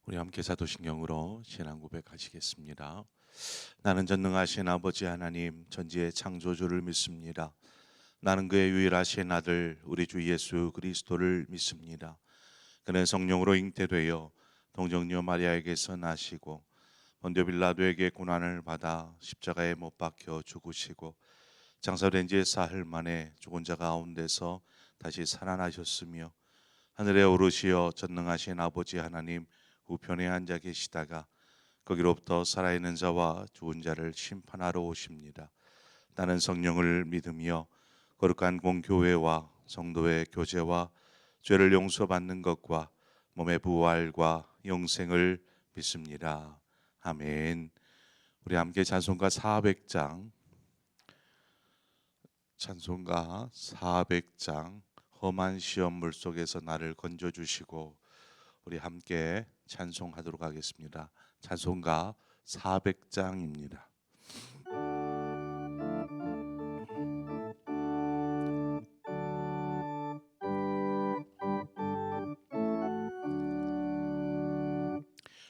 우리 함께 사도신경으로 신앙 고백하시겠습니다. 나는 전능하신 아버지 하나님 전지의 창조주를 믿습니다. 나는 그의 유일하신 아들 우리 주 예수 그리스도를 믿습니다. 그는 성령으로 잉태되어 동정녀 마리아에게서 나시고 본디오 빌라도에게 고난을 받아 십자가에 못 박혀 죽으시고 장사된 지 사흘 만에 죽은 자 가운데서 다시 살아나셨으며 하늘에 오르시어 전능하신 아버지 하나님 우편에 앉아 계시다가 거기로부터 살아있는 자와 죽은 자를 심판하러 오십니다. 나는 성령을 믿으며 거룩한 공교회와 성도의 교제와 죄를 용서받는 것과 몸의 부활과 영생을 믿습니다. 아멘. 우리 함께 찬송가 400장 험한 시험 물속에서 나를 건져주시고, 우리 함께 찬송하도록 하겠습니다. 찬송가 400장입니다.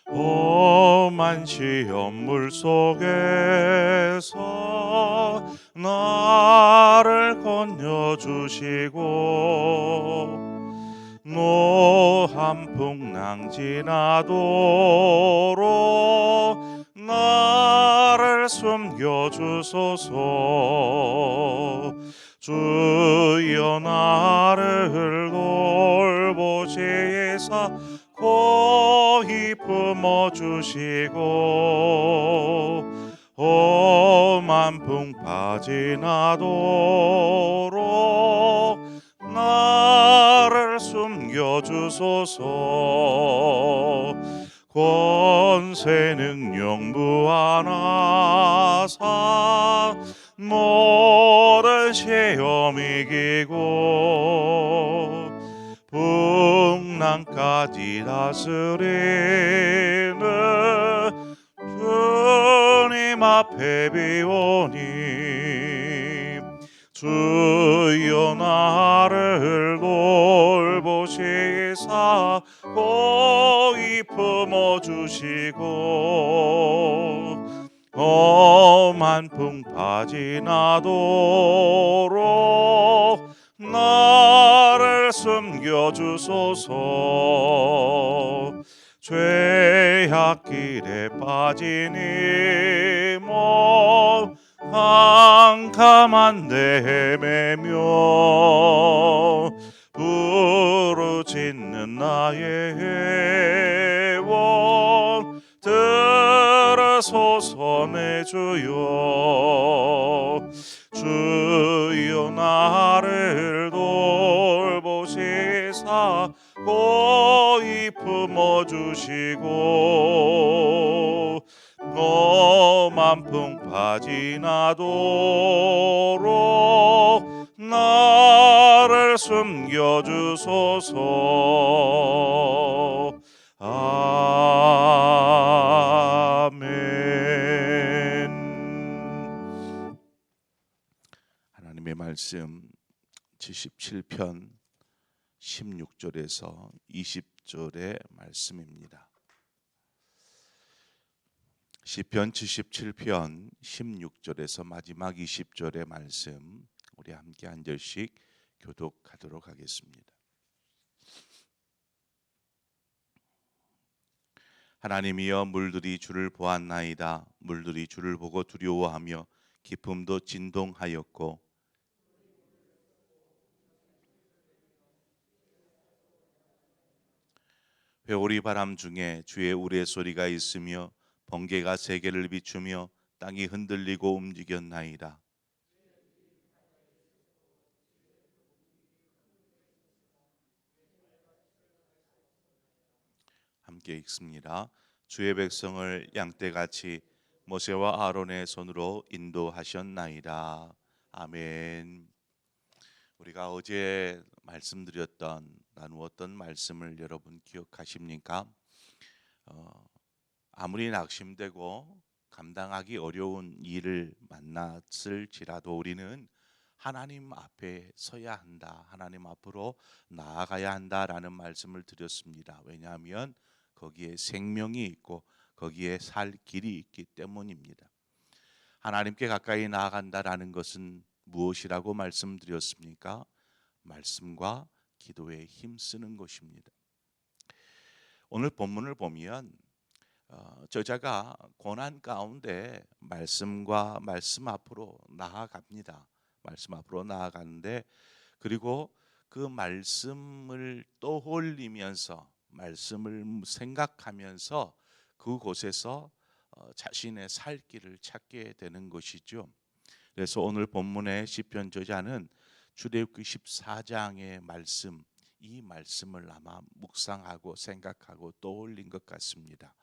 험한 시험 물속에서 나를 건져주시고 노한 풍랑 지나도록 나를 숨겨주소서. 주여 나를 돌보시사 고이 품어주시고 험한 풍파 지나도록 나를 숨겨주소서. 권세 능력 무한하사 모든 시험 이기고 풍랑까지 다스리는 주님 앞에 비오니 주여 나를 돌보시사 고이 품어주시고 험한 풍파 지나도록 나를 숨겨주소서. 죄악길에 빠진 이몸 캄캄한 데 헤매며 부르짖는 나의 애원 들으소서. 내 주여 주여 나를 돌보시사 고이 품어주시고 험한 풍파 지나도록 나를 숨겨주소서. 아멘. 하나님의 말씀 77편 16절에서 20절의 말씀입니다. 시편 77편 16절에서 마지막 20절의 말씀, 우리 함께 한 절씩 교독하도록 하겠습니다. 하나님이여, 물들이 주를 보았나이다. 물들이 주를 보고 두려워하며 깊음도 진동하였고 회오리 바람 중에 주의 우레소리가 있으며 번개가 세계를 비추며 땅이 흔들리고 움직였나이다. 함께 읽습니다. 주의 백성을 양떼같이 모세와 아론의 손으로 인도하셨나이다. 아멘. 우리가 어제 나누었던 말씀을 여러분 기억하십니까? 아무리 낙심되고 감당하기 어려운 일을 만났을지라도 우리는 하나님 앞에 서야 한다, 하나님 앞으로 나아가야 한다라는 말씀을 드렸습니다. 왜냐하면 거기에 생명이 있고 거기에 살 길이 있기 때문입니다. 하나님께 가까이 나아간다라는 것은 무엇이라고 말씀드렸습니까? 말씀과 기도에 힘쓰는 것입니다. 오늘 본문을 보면 저자가 고난 가운데 말씀과 말씀 앞으로 나아갑니다. 말씀 앞으로 나아가는데, 그리고 그 말씀을 떠올리면서 말씀을 생각하면서 그곳에서 자신의 살 길을 찾게 되는 것이죠. 그래서 오늘 본문의 시편 저자는 출애굽기 14장의 말씀, 이 말씀을 아마 묵상하고 생각하고 떠올린 것 같습니다.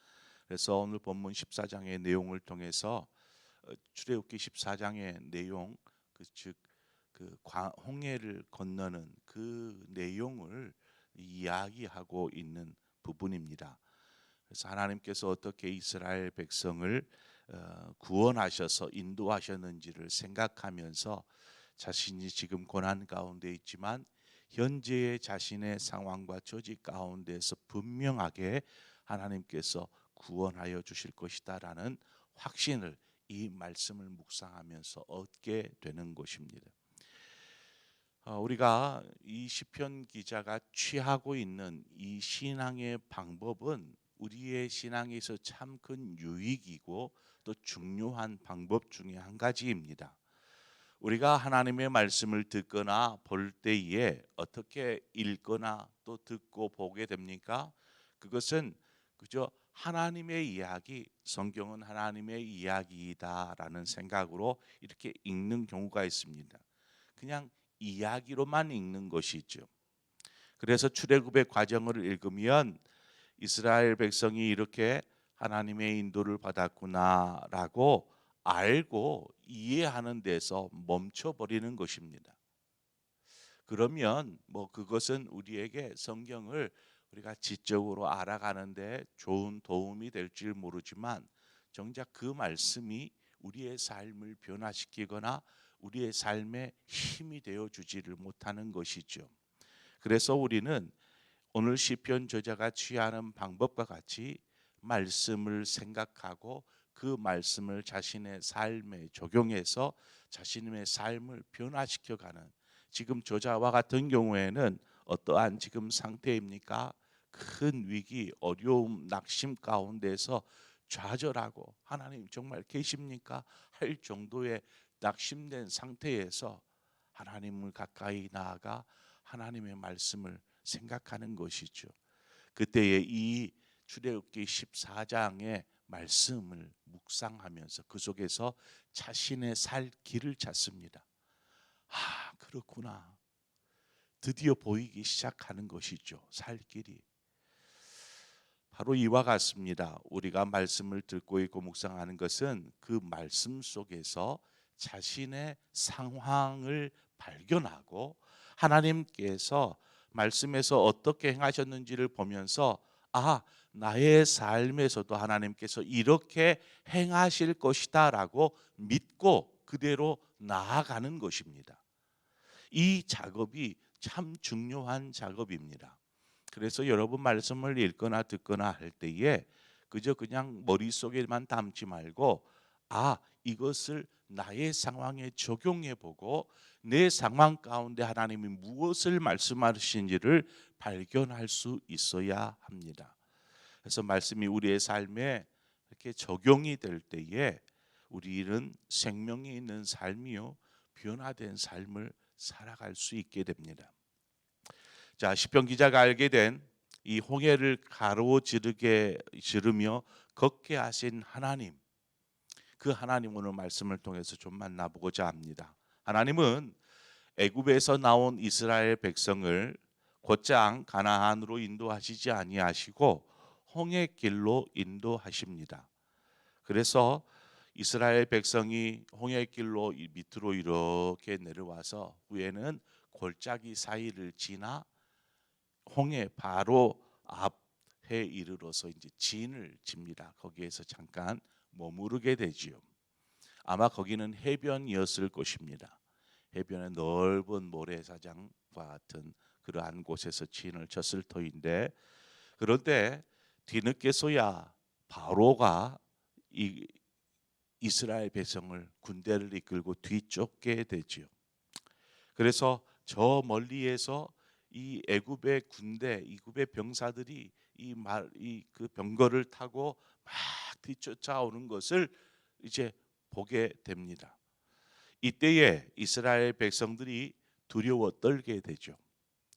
그래서 오늘 본문 14장의 내용을 통해서 출애굽기 14장의 내용, 즉 그 홍해를 건너는 그 내용을 이야기하고 있는 부분입니다. 그래서 하나님께서 어떻게 이스라엘 백성을 구원하셔서 인도하셨는지를 생각하면서 자신이 지금 고난 가운데 있지만 현재의 자신의 상황과 처지 가운데서 분명하게 하나님께서 구원하여 주실 것이다라는 확신을 이 말씀을 묵상하면서 얻게 되는 것입니다. 우리가 이 시편 기자가 취하고 있는 이 신앙의 방법은 우리의 신앙에서 참 큰 유익이고 또 중요한 방법 중에 한 가지입니다. 우리가 하나님의 말씀을 듣거나 볼 때에 어떻게 읽거나 또 듣고 보게 됩니까? 그것은 그저 하나님의 이야기, 성경은 하나님의 이야기이다라는 생각으로 이렇게 읽는 경우가 있습니다. 그냥 이야기로만 읽는 것이죠. 그래서 출애굽의 과정을 읽으면 이스라엘 백성이 이렇게 하나님의 인도를 받았구나라고 알고 이해하는 데서 멈춰버리는 것입니다. 그러면 그것은 우리에게 성경을 우리가 지적으로 알아가는데 좋은 도움이 될지 모르지만 정작 그 말씀이 우리의 삶을 변화시키거나 우리의 삶에 힘이 되어 주지를 못하는 것이죠. 그래서 우리는 오늘 시편 저자가 취하는 방법과 같이 말씀을 생각하고 그 말씀을 자신의 삶에 적용해서 자신의 삶을 변화시켜가는, 지금 저자와 같은 경우에는 어떠한 지금 상태입니까? 큰 위기, 어려움, 낙심 가운데서 좌절하고 하나님 정말 계십니까? 할 정도의 낙심된 상태에서 하나님을 가까이 나아가 하나님의 말씀을 생각하는 것이죠. 그때에 이 출애굽기 14장의 말씀을 묵상하면서 그 속에서 자신의 살 길을 찾습니다. 그렇구나. 드디어 보이기 시작하는 것이죠. 살 길이. 바로 이와 같습니다. 우리가 말씀을 듣고 있고 묵상하는 것은 그 말씀 속에서 자신의 상황을 발견하고 하나님께서 말씀에서 어떻게 행하셨는지를 보면서 나의 삶에서도 하나님께서 이렇게 행하실 것이다 라고 믿고 그대로 나아가는 것입니다. 이 작업이 참 중요한 작업입니다. 그래서 여러분 말씀을 읽거나 듣거나 할 때에 그냥 머릿속에만 담지 말고 이것을 나의 상황에 적용해 보고 내 상황 가운데 하나님이 무엇을 말씀하시는지를 발견할 수 있어야 합니다. 그래서 말씀이 우리의 삶에 이렇게 적용이 될 때에 우리는 생명이 있는 삶이요 변화된 삶을 살아갈 수 있게 됩니다. 자, 시편 기자가 알게 된 이 홍해를 가로지르며 걷게 하신 하나님, 그 하나님 오늘 말씀을 통해서 좀 만나보고자 합니다. 하나님은 애굽에서 나온 이스라엘 백성을 곧장 가나안으로 인도하시지 아니하시고 홍해길로 인도하십니다. 그래서 이스라엘 백성이 홍해길로 밑으로 이렇게 내려와서 후에는 골짜기 사이를 지나 홍해 바로 앞에 이르러서 이제 진을 칩니다. 거기에서 잠깐 머무르게 되지요. 아마 거기는 해변이었을 것입니다. 해변의 넓은 모래사장과 같은 그러한 곳에서 진을 쳤을 터인데, 그런데 뒤늦게서야 바로가 이 이스라엘 백성을 군대를 이끌고 뒤쫓게 되지요. 그래서 저 멀리에서 이 애굽의 군대, 애굽의 병사들이 이 병거를 타고 막 뒤쫓아오는 것을 이제 보게 됩니다. 이때에 이스라엘 백성들이 두려워 떨게 되죠.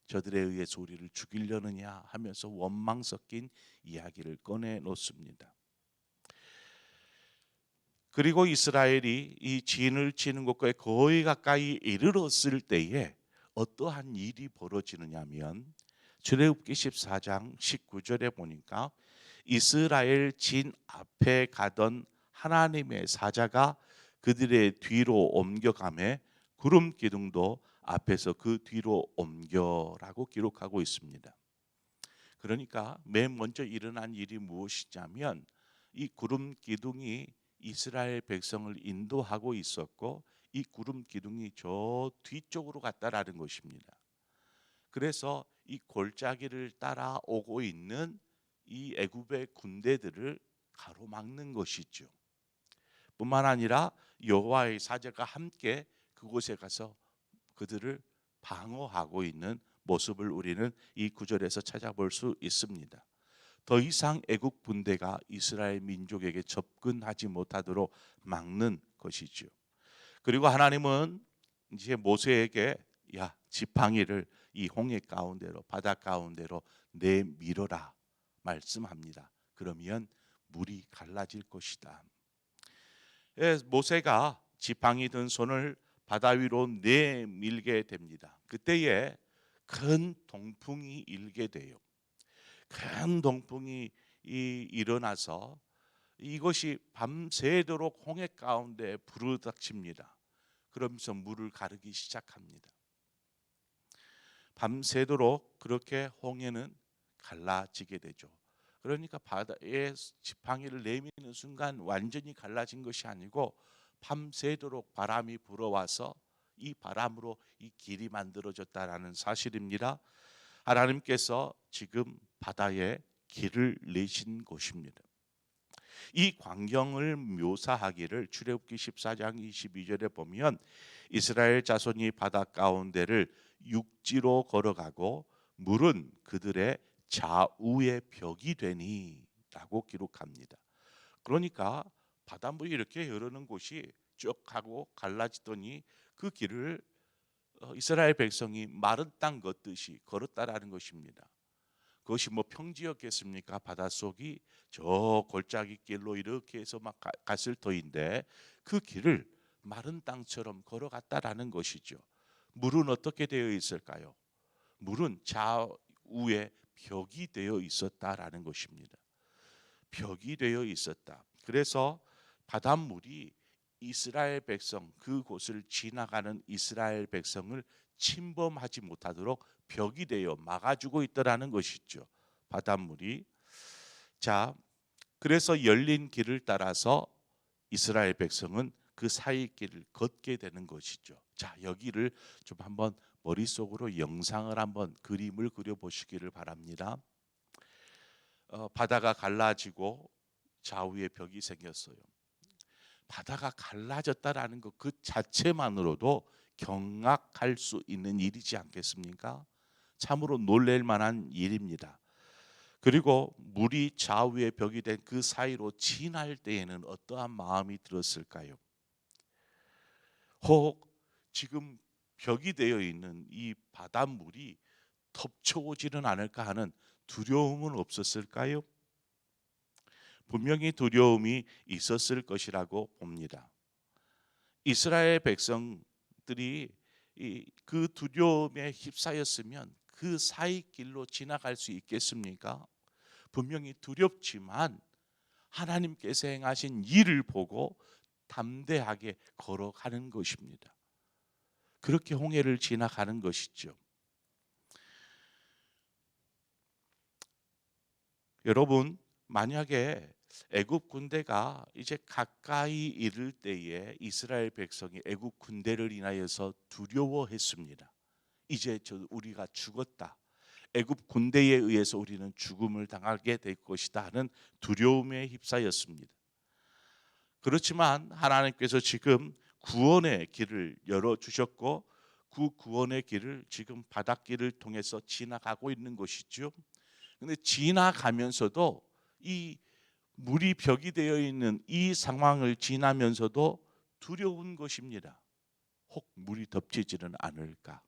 저들에 의해서 우리를 죽이려느냐 하면서 원망 섞인 이야기를 꺼내 놓습니다. 그리고 이스라엘이 이 진을 치는 곳과 거의 가까이 이르렀을 때에 어떠한 일이 벌어지느냐면 출애굽기 14장 19절에 보니까 이스라엘 진 앞에 가던 하나님의 사자가 그들의 뒤로 옮겨가매 구름 기둥도 앞에서 그 뒤로 옮겨라고 기록하고 있습니다. 그러니까 맨 먼저 일어난 일이 무엇이냐면 이 구름 기둥이 이스라엘 백성을 인도하고 있었고 이 구름 기둥이 저 뒤쪽으로 갔다라는 것입니다. 그래서 이 골짜기를 따라 오고 있는 이 애굽의 군대들을 가로막는 것이죠. 뿐만 아니라 여호와의 사자가 함께 그곳에 가서 그들을 방어하고 있는 모습을 우리는 이 구절에서 찾아볼 수 있습니다. 더 이상 애국 군대가 이스라엘 민족에게 접근하지 못하도록 막는 것이죠. 그리고 하나님은 이제 모세에게 야 지팡이를 이 홍해 가운데로 바다 가운데로 내밀어라 말씀합니다. 그러면 물이 갈라질 것이다. 모세가 지팡이 든 손을 바다 위로 내밀게 됩니다. 그때에 큰 동풍이 일게 돼요. 큰 동풍이 일어나서 이것이 밤새도록 홍해 가운데 부르닥칩니다. 그러면서 물을 가르기 시작합니다. 밤새도록 그렇게 홍해는 갈라지게 되죠. 그러니까 바다에 지팡이를 내미는 순간 완전히 갈라진 것이 아니고 밤새도록 바람이 불어와서 이 바람으로 이 길이 만들어졌다라는 사실입니다. 하나님께서 지금 바다에 길을 내신 곳입니다. 이 광경을 묘사하기를 출애굽기 14장 22절에 보면 이스라엘 자손이 바다 가운데를 육지로 걸어가고 물은 그들의 좌우의 벽이 되니라고 기록합니다. 그러니까 바닷물이 이렇게 흐르는 곳이 쭉 하고 갈라지더니 그 길을 이스라엘 백성이 마른 땅 걷듯이 걸었다라는 것입니다. 그것이 뭐 평지였겠습니까? 바닷속이 저 골짜기 길로 이렇게 해서 막 갔을 터인데 그 길을 마른 땅처럼 걸어갔다라는 것이죠. 물은 어떻게 되어 있을까요? 물은 좌우에 벽이 되어 있었다라는 것입니다. 벽이 되어 있었다. 그래서 바닷물이 이스라엘 백성 그곳을 지나가는 이스라엘 백성을 침범하지 못하도록 벽이 되어 막아주고 있더라는 것이죠. 바닷물이. 자, 그래서 열린 길을 따라서 이스라엘 백성은 그 사이 길을 걷게 되는 것이죠. 자, 여기를 좀 한번 머릿속으로 영상을 한번 그림을 그려 보시기를 바랍니다. 바다가 갈라지고 좌우에 벽이 생겼어요. 바다가 갈라졌다라는 것 그 자체만으로도 경악할 수 있는 일이지 않겠습니까? 참으로 놀랄 만한 일입니다. 그리고 물이 좌우의 벽이 된 그 사이로 지날 때에는 어떠한 마음이 들었을까요? 혹 지금 벽이 되어 있는 이 바닷물이 덮쳐오지는 않을까 하는 두려움은 없었을까요? 분명히 두려움이 있었을 것이라고 봅니다. 이스라엘 백성들이 그 두려움에 휩싸였으면 그 사이 길로 지나갈 수 있겠습니까? 분명히 두렵지만 하나님께서 행하신 일을 보고 담대하게 걸어가는 것입니다. 그렇게 홍해를 지나가는 것이죠. 여러분, 만약에 애굽 군대가 이제 가까이 이를 때에 이스라엘 백성이 애굽 군대를 인하여서 두려워했습니다. 이제 우리가 죽었다. 애굽 군대에 의해서 우리는 죽음을 당하게 될 것이다 하는 두려움에 휩싸였습니다. 그렇지만 하나님께서 지금 구원의 길을 열어주셨고 그 구원의 길을 지금 바닷길을 통해서 지나가고 있는 것이죠. 그런데 지나가면서도 이 물이 벽이 되어 있는 이 상황을 지나면서도 두려운 것입니다. 혹 물이 덮치지는 않을까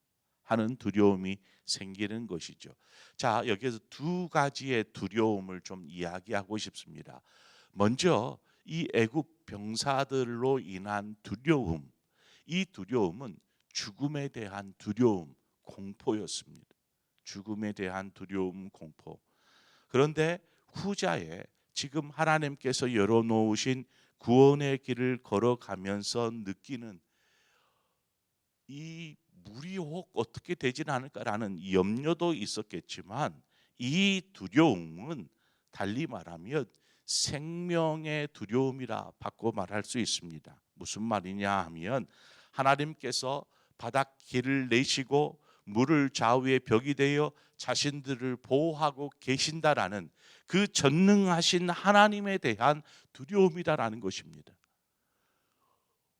하는 두려움이 생기는 것이죠. 자, 여기에서 두 가지의 두려움을 좀 이야기하고 싶습니다. 먼저 이 애굽 병사들로 인한 두려움, 이 두려움은 죽음에 대한 두려움, 공포였습니다. 죽음에 대한 두려움, 공포. 그런데 후자에 지금 하나님께서 열어놓으신 구원의 길을 걸어가면서 느끼는 이 물이 혹 어떻게 되지는 않을까라는 염려도 있었겠지만 이 두려움은 달리 말하면 생명의 두려움이라 바꿔 말할 수 있습니다. 무슨 말이냐 하면 하나님께서 바닷길을 내시고 물을 좌우에 벽이 되어 자신들을 보호하고 계신다라는 그 전능하신 하나님에 대한 두려움이다라는 것입니다.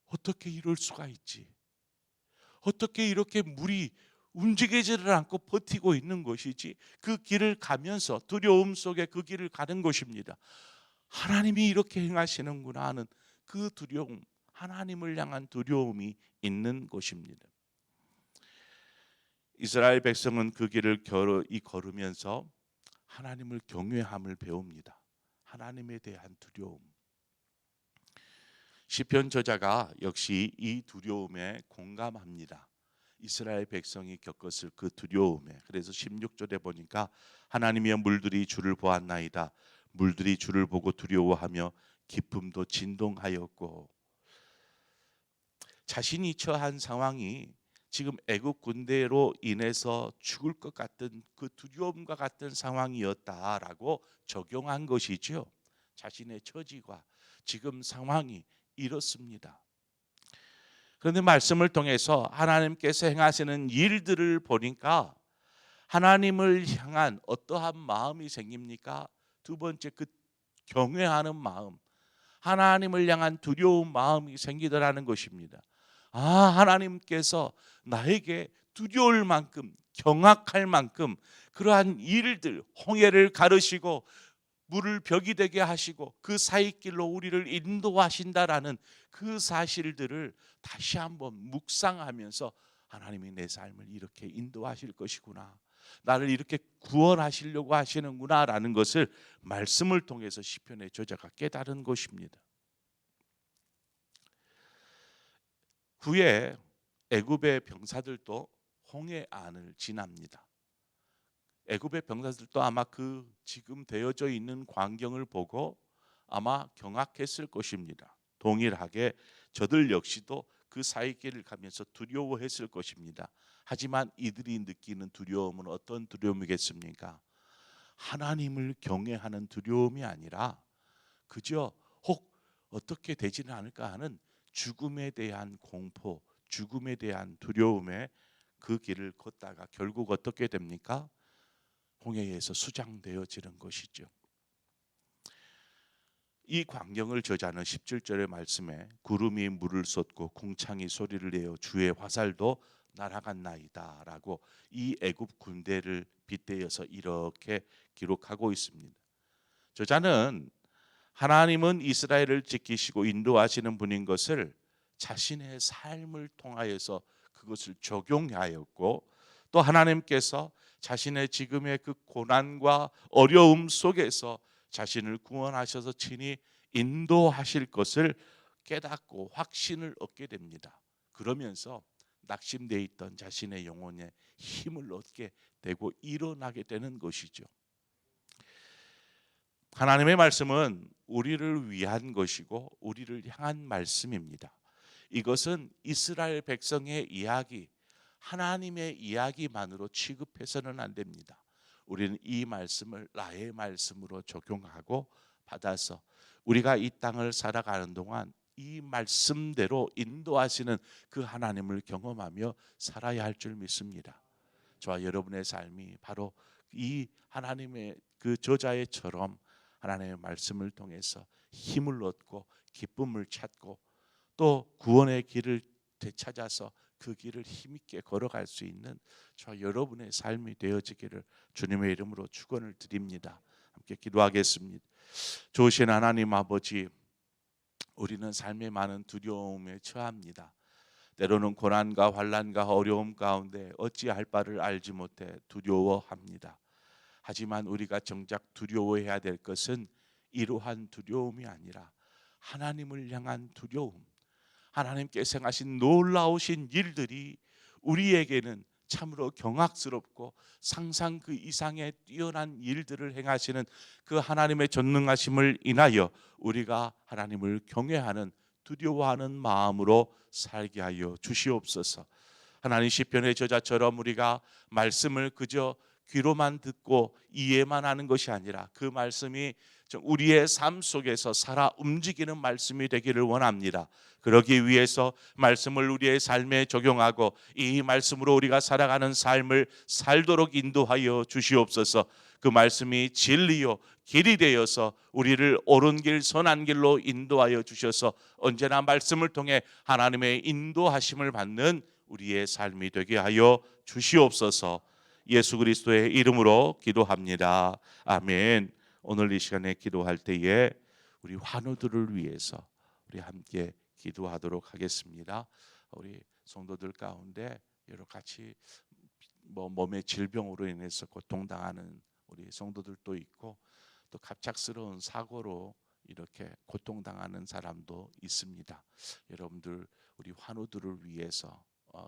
어떻게 이럴 수가 있지? 어떻게 이렇게 물이 움직이지를 않고 버티고 있는 것이지? 그 길을 가면서 두려움 속에 그 길을 가는 것입니다. 하나님이 이렇게 행하시는구나 하는 그 두려움, 하나님을 향한 두려움이 있는 것입니다. 이스라엘 백성은 그 길을 걸으면서 하나님을 경외함을 배웁니다. 하나님에 대한 두려움. 시편 저자가 역시 이 두려움에 공감합니다. 이스라엘 백성이 겪었을 그 두려움에. 그래서 16절에 보니까 하나님의 물들이 주를 보았나이다. 물들이 주를 보고 두려워하며 기쁨도 진동하였고. 자신이 처한 상황이 지금 애국 군대로 인해서 죽을 것 같은 그 두려움과 같은 상황이었다라고 적용한 것이죠. 자신의 처지가 지금 상황이 이렇습니다. 그런데 말씀을 통해서 하나님께서 행하시는 일들을 보니까 하나님을 향한 어떠한 마음이 생깁니까? 두 번째, 그 경외하는 마음, 하나님을 향한 두려운 마음이 생기더라는 것입니다. 아, 하나님께서 나에게 두려울 만큼, 경악할 만큼 그러한 일들, 홍해를 가르시고 물을 벽이 되게 하시고 그 사이길로 우리를 인도하신다라는 그 사실들을 다시 한번 묵상하면서 하나님이 내 삶을 이렇게 인도하실 것이구나, 나를 이렇게 구원하시려고 하시는구나라는 것을 말씀을 통해서 시편의 저자가 깨달은 것입니다. 후에 애굽의 병사들도 홍해안을 지납니다. 애굽의 병사들도 아마 그 지금 되어져 있는 광경을 보고 아마 경악했을 것입니다. 동일하게 저들 역시도 그 사이길을 가면서 두려워했을 것입니다. 하지만 이들이 느끼는 두려움은 어떤 두려움이겠습니까? 하나님을 경외하는 두려움이 아니라 그저 혹 어떻게 되지는 않을까 하는 죽음에 대한 공포, 죽음에 대한 두려움에 그 길을 걷다가 결국 어떻게 됩니까? 홍해에서 수장되어지는 것이죠. 이 광경을 저자는 17절의 말씀에 구름이 물을 쏟고 궁창이 소리를 내어 주의 화살도 날아갔나이다 라고 이 애굽 군대를 빗대어서 이렇게 기록하고 있습니다. 저자는 하나님은 이스라엘을 지키시고 인도하시는 분인 것을 자신의 삶을 통하여서 그것을 적용하였고, 또 하나님께서 자신의 지금의 그 고난과 어려움 속에서 자신을 구원하셔서 친히 인도하실 것을 깨닫고 확신을 얻게 됩니다. 그러면서 낙심되어 있던 자신의 영혼에 힘을 얻게 되고 일어나게 되는 것이죠. 하나님의 말씀은 우리를 위한 것이고 우리를 향한 말씀입니다. 이것은 이스라엘 백성의 이야기, 하나님의 이야기만으로 취급해서는 안 됩니다. 우리는 이 말씀을 나의 말씀으로 적용하고 받아서 우리가 이 땅을 살아가는 동안 이 말씀대로 인도하시는 그 하나님을 경험하며 살아야 할 줄 믿습니다. 저와 여러분의 삶이 바로 이 하나님의 그 저자애처럼 하나님의 말씀을 통해서 힘을 얻고 기쁨을 찾고 또 구원의 길을 되찾아서 그 길을 힘있게 걸어갈 수 있는 저 여러분의 삶이 되어지기를 주님의 이름으로 축원을 드립니다. 함께 기도하겠습니다. 좋으신 하나님 아버지, 우리는 삶의 많은 두려움에 처합니다. 때로는 고난과 환난과 어려움 가운데 어찌할 바를 알지 못해 두려워합니다. 하지만 우리가 정작 두려워해야 될 것은 이러한 두려움이 아니라 하나님을 향한 두려움, 하나님께서 행하신 놀라우신 일들이 우리에게는 참으로 경악스럽고 상상 그 이상의 뛰어난 일들을 행하시는 그 하나님의 전능하심을 인하여 우리가 하나님을 경외하는, 두려워하는 마음으로 살게 하여 주시옵소서. 하나님 시편의 저자처럼 우리가 말씀을 그저 귀로만 듣고 이해만 하는 것이 아니라 그 말씀이 우리의 삶 속에서 살아 움직이는 말씀이 되기를 원합니다. 그러기 위해서 말씀을 우리의 삶에 적용하고 이 말씀으로 우리가 살아가는 삶을 살도록 인도하여 주시옵소서. 그 말씀이 진리요 길이 되어서 우리를 옳은 길 선한 길로 인도하여 주셔서 언제나 말씀을 통해 하나님의 인도하심을 받는 우리의 삶이 되게 하여 주시옵소서. 예수 그리스도의 이름으로 기도합니다. 아멘. 오늘 이 시간에 기도할 때에 우리 환우들을 위해서 우리 함께 기도하도록 하겠습니다. 우리 성도들 가운데 여러 가지 몸의 질병으로 인해서 고통당하는 우리 성도들도 있고 또 갑작스러운 사고로 이렇게 고통당하는 사람도 있습니다. 여러분들 우리 환우들을 위해서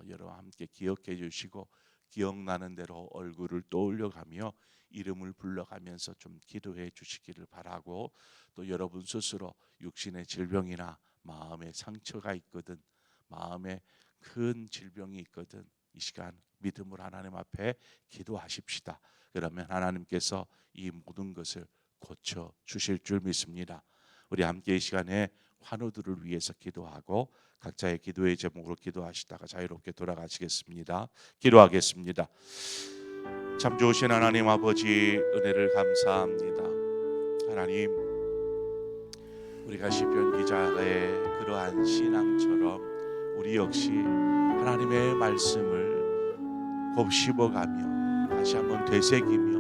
여러분 함께 기억해 주시고 기억나는 대로 얼굴을 떠올려가며 이름을 불러가면서 좀 기도해 주시기를 바라고, 또 여러분 스스로 육신의 질병이나 마음의 상처가 있거든, 마음에 큰 질병이 있거든, 이 시간 믿음으로 하나님 앞에 기도하십시다. 그러면 하나님께서 이 모든 것을 고쳐 주실 줄 믿습니다. 우리 함께 이 시간에 환우들을 위해서 기도하고 각자의 기도의 제목으로 기도하시다가 자유롭게 돌아가시겠습니다. 기도하겠습니다. 참 좋으신 하나님 아버지, 은혜를 감사합니다. 하나님, 우리가 시편 기자의 그러한 신앙처럼 우리 역시 하나님의 말씀을 곱씹어가며 다시 한번 되새기며